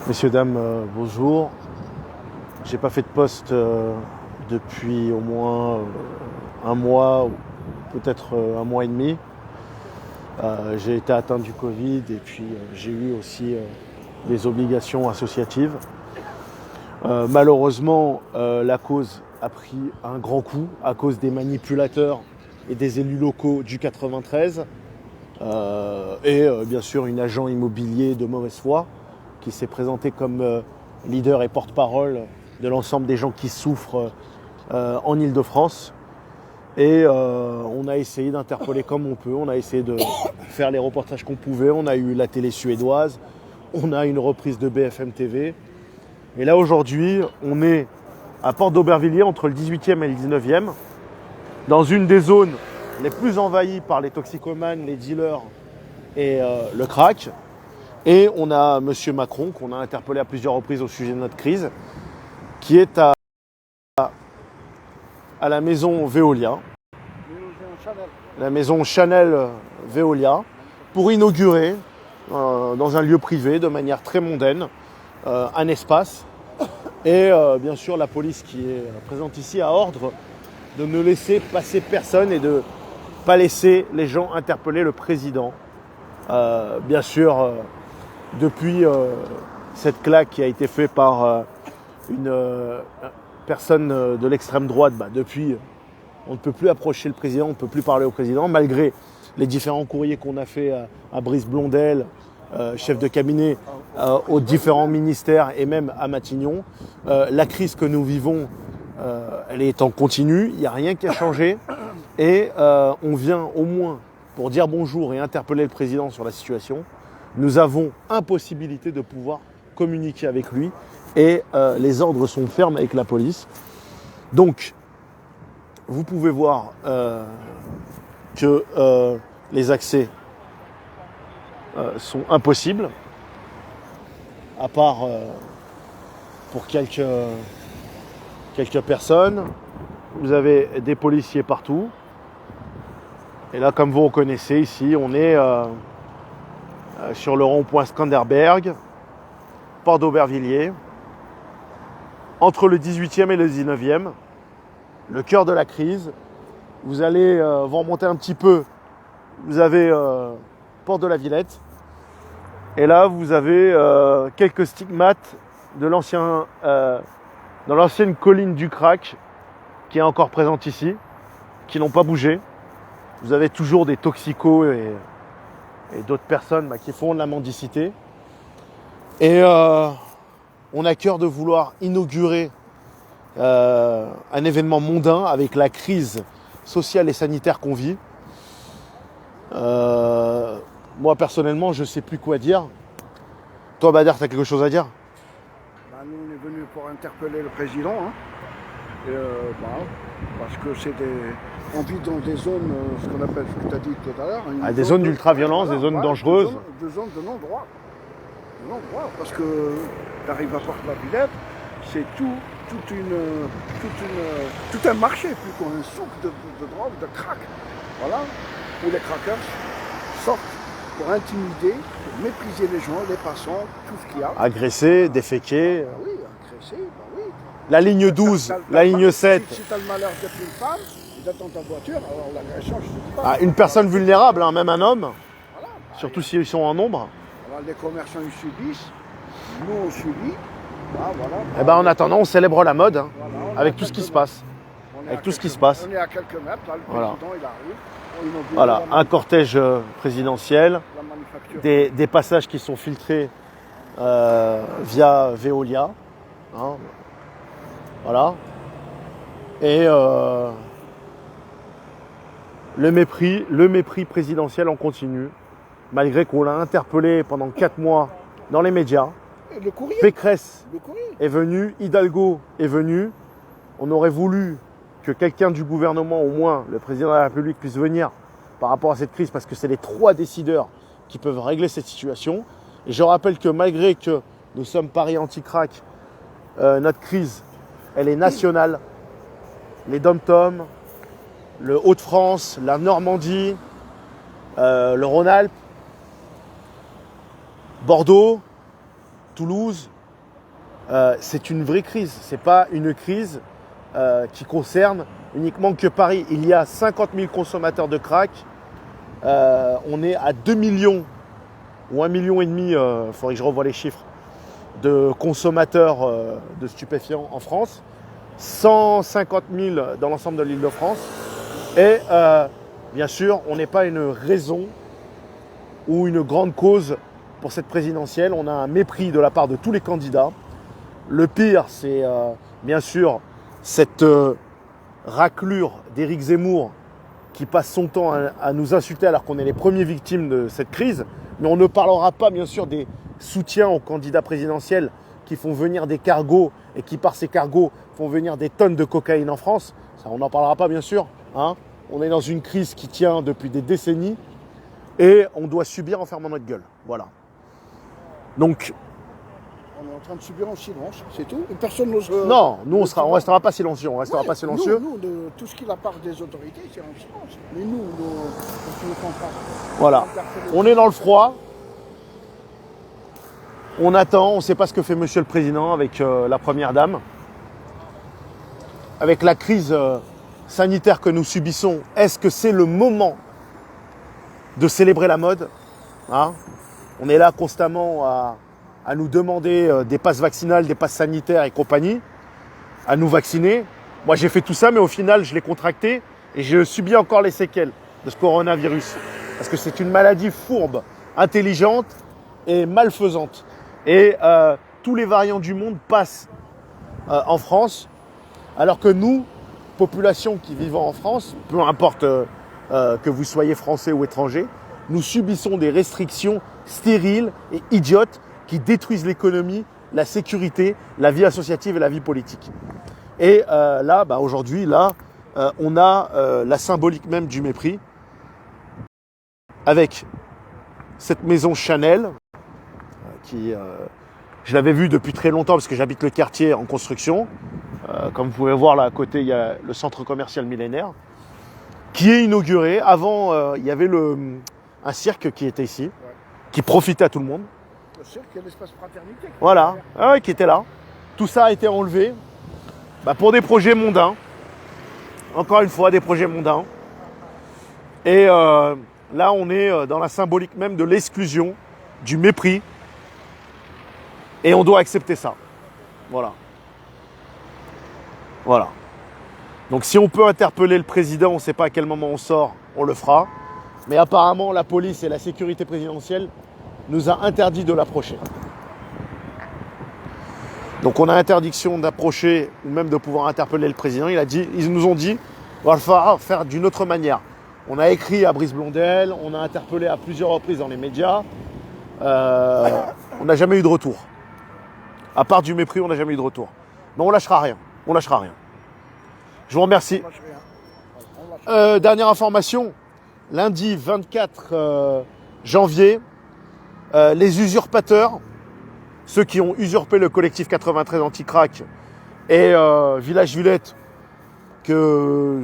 Messieurs, dames, bonjour. J'ai pas fait de poste depuis au moins un mois, ou peut-être un mois et demi. J'ai été atteint du Covid et puis j'ai eu aussi des obligations associatives. Malheureusement, la cause a pris un grand coup à cause des manipulateurs et des élus locaux du 93 et bien sûr une agent immobilier de mauvaise foi qui s'est présenté comme leader et porte-parole de l'ensemble des gens qui souffrent en Île-de-France. Et on a essayé d'interpeller comme on peut, on a essayé de faire les reportages qu'on pouvait, on a eu la télé suédoise, on a une reprise de BFM TV. Et là aujourd'hui, on est à Porte d'Aubervilliers, entre le 18e et le 19e, dans une des zones les plus envahies par les toxicomanes, les dealers et le crack. Et on a M. Macron, qu'on a interpellé à plusieurs reprises au sujet de notre crise, qui est à la maison Veolia, la maison Chanel Veolia, pour inaugurer dans un lieu privé, de manière très mondaine, un espace. Et bien sûr, la police qui est présente ici a ordre de ne laisser passer personne et de ne pas laisser les gens interpeller le président. Bien sûr, depuis cette claque qui a été faite par une personne de l'extrême droite, depuis, on ne peut plus approcher le président, on ne peut plus parler au président, malgré les différents courriers qu'on a fait à Brice Blondel, chef de cabinet, aux différents ministères et même à Matignon. La crise que nous vivons, elle est en continu, il n'y a rien qui a changé. Et on vient au moins pour dire bonjour et interpeller le président sur la situation. Nous avons impossibilité de pouvoir communiquer avec lui et les ordres sont fermes avec la police. Donc, vous pouvez voir que les accès sont impossibles, à part pour quelques personnes. Vous avez des policiers partout. Et là, comme vous reconnaissez ici, on est sur le rond-point Skanderberg, Porte d'Aubervilliers, entre le 18e et le 19e, le cœur de la crise. Vous allez vous remonter un petit peu, vous avez Porte de la Villette, et là vous avez quelques stigmates de dans l'ancienne colline du crack qui est encore présente ici, qui n'ont pas bougé. Vous avez toujours des toxicos et d'autres personnes qui font de la mendicité. Et on a cœur de vouloir inaugurer un événement mondain avec la crise sociale et sanitaire qu'on vit. Moi personnellement, je ne sais plus quoi dire. Toi, Bader, tu as quelque chose à dire? Nous, on est venus pour interpeller le président. Parce que on vit dans des zones, ce qu'on appelle, ce que tu as dit tout à l'heure. Des zones d'ultra-violence, des zones dangereuses. Des zones de non-droit. Parce que tu arrives à Porte-la-Villette, c'est tout un marché, plus qu'un souk de drogue, de crack. Voilà, où les crackers sortent pour intimider, pour mépriser les gens, les passants, tout ce qu'il y a. Agresser, déféquer. Oui, agresser, oui. La ligne 12, la ligne 7. Si tu as le malheur d'être une femme, et d'attendre ta voiture, alors l'agression, je ne te dis pas. Une personne vulnérable, même un homme, voilà, surtout s'ils sont en nombre. Alors, les commerçants, ils subissent, nous, on subit. En attendant, on célèbre la mode avec tout ce qui se passe. Avec tout ce qui se passe. On est à quelques mètres, là, le président, il arrive. Voilà, un cortège présidentiel, des passages qui sont filtrés via Veolia. Voilà. Et le mépris présidentiel en continu, malgré qu'on l'a interpellé pendant 4 mois dans les médias. Pécresse est venue, Hidalgo est venu. On aurait voulu que quelqu'un du gouvernement, au moins le président de la République, puisse venir par rapport à cette crise, parce que c'est les 3 décideurs qui peuvent régler cette situation. Et je rappelle que malgré que nous sommes Paris anti-crack, notre crise, elle est nationale. Les DOM-TOM, le Hauts-de-France, la Normandie, le Rhône-Alpes, Bordeaux, Toulouse, c'est une vraie crise. Ce n'est pas une crise qui concerne uniquement que Paris. Il y a 50 000 consommateurs de crack. On est à 2 millions ou 1,5 million, il faudrait que je revoie les chiffres, de consommateurs de stupéfiants en France. 150 000 dans l'ensemble de l'Île-de-France. Et bien sûr, on n'est pas une raison ou une grande cause pour cette présidentielle. On a un mépris de la part de tous les candidats. Le pire, c'est bien sûr cette raclure d'Éric Zemmour qui passe son temps à nous insulter alors qu'on est les premières victimes de cette crise. Mais on ne parlera pas bien sûr des soutiens aux candidats présidentiels qui font venir des cargos et qui par ces cargos font venir des tonnes de cocaïne en France. Ça, on n'en parlera pas bien sûr. Hein. On est dans une crise qui tient depuis des décennies et on doit subir en fermant notre gueule. Voilà. Donc, on est en train de subir en silence, c'est tout. Et personne n'ose. Non, nous on restera pas silencieux. On restera pas silencieux. Nous, tout ce qui est la part des autorités, c'est en silence. Mais nous, on ne comprend pas. Voilà. On est dans le froid. On attend. On ne sait pas ce que fait Monsieur le Président avec la Première Dame. Avec la crise sanitaire que nous subissons, est-ce que c'est le moment de célébrer la mode, hein? On est là constamment à nous demander des passes vaccinales, des passes sanitaires et compagnie, à nous vacciner. Moi, j'ai fait tout ça, mais au final, je l'ai contracté et je subis encore les séquelles de ce coronavirus. Parce que c'est une maladie fourbe, intelligente et malfaisante. Et tous les variants du monde passent en France, alors que nous, population qui vivons en France, peu importe que vous soyez français ou étranger, nous subissons des restrictions stériles et idiotes qui détruisent l'économie, la sécurité, la vie associative et la vie politique. Et là, aujourd'hui, on a la symbolique même du mépris avec cette maison Chanel qui, je l'avais vue depuis très longtemps parce que j'habite le quartier en construction. Comme vous pouvez voir là à côté, il y a le centre commercial millénaire qui est inauguré. Avant, il y avait un cirque qui était ici, qui profitait à tout le monde. Le cirque et l'espace fraternité. Voilà, qui était là. Tout ça a été enlevé pour des projets mondains. Encore une fois, des projets mondains. Et là, on est dans la symbolique même de l'exclusion, du mépris. Et on doit accepter ça. Voilà. Voilà. Donc si on peut interpeller le président, on ne sait pas à quel moment on sort, on le fera. Mais apparemment, la police et la sécurité présidentielle nous a interdit de l'approcher. Donc on a interdiction d'approcher ou même de pouvoir interpeller le président. Ils nous ont dit, on va le faire d'une autre manière. On a écrit à Brice Blondel, on a interpellé à plusieurs reprises dans les médias. On n'a jamais eu de retour. À part du mépris, on n'a jamais eu de retour. Mais on lâchera rien. On lâchera rien. Je vous remercie. Dernière information. Lundi 24 janvier, les usurpateurs, ceux qui ont usurpé le collectif 93 anti-crack et Village Villette, que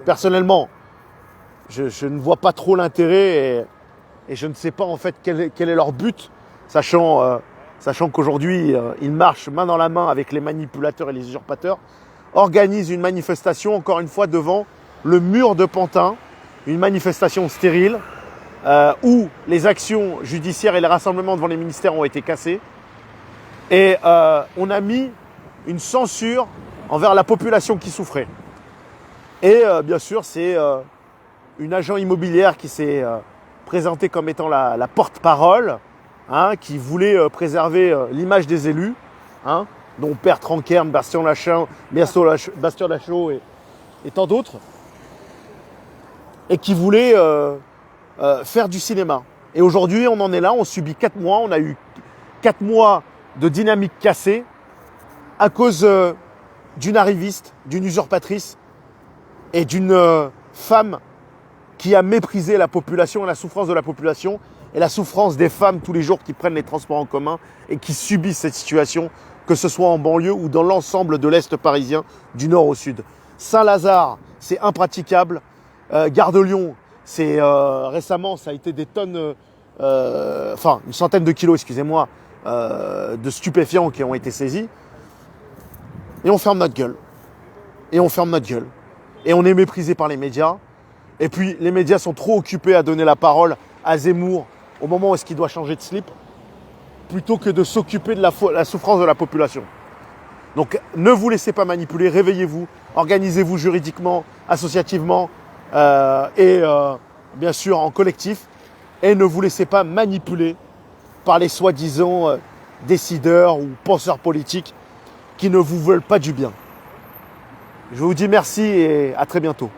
personnellement, je ne vois pas trop l'intérêt et je ne sais pas en fait quel est leur but, sachant qu'aujourd'hui, ils marchent main dans la main avec les manipulateurs et les usurpateurs, organisent une manifestation, encore une fois, devant le mur de Pantin, une manifestation stérile, où les actions judiciaires et les rassemblements devant les ministères ont été cassés. Et on a mis une censure envers la population qui souffrait. Et bien sûr, c'est une agent immobilière qui s'est présentée comme étant la porte-parole, qui voulait préserver l'image des élus, dont Bertrand Kern, Bastien Lachaud et tant d'autres, et qui voulait faire du cinéma. Et aujourd'hui, on en est là, on subit 4 mois, on a eu 4 mois de dynamique cassée à cause d'une arriviste, d'une usurpatrice et d'une femme qui a méprisé la population et la souffrance de la population et la souffrance des femmes tous les jours qui prennent les transports en commun et qui subissent cette situation, que ce soit en banlieue ou dans l'ensemble de l'Est parisien, du nord au sud. Saint-Lazare, c'est impraticable. Gare de Lyon, récemment, ça a été des tonnes, une centaine de kilos, excusez-moi, de stupéfiants qui ont été saisis. Et on ferme notre gueule. Et on ferme notre gueule. Et on est méprisé par les médias. Et puis les médias sont trop occupés à donner la parole à Zemmour au moment où est-ce qu'il doit changer de slip, plutôt que de s'occuper de la souffrance de la population. Donc ne vous laissez pas manipuler, réveillez-vous, organisez-vous juridiquement, associativement et bien sûr en collectif. Et ne vous laissez pas manipuler par les soi-disant décideurs ou penseurs politiques qui ne vous veulent pas du bien. Je vous dis merci et à très bientôt.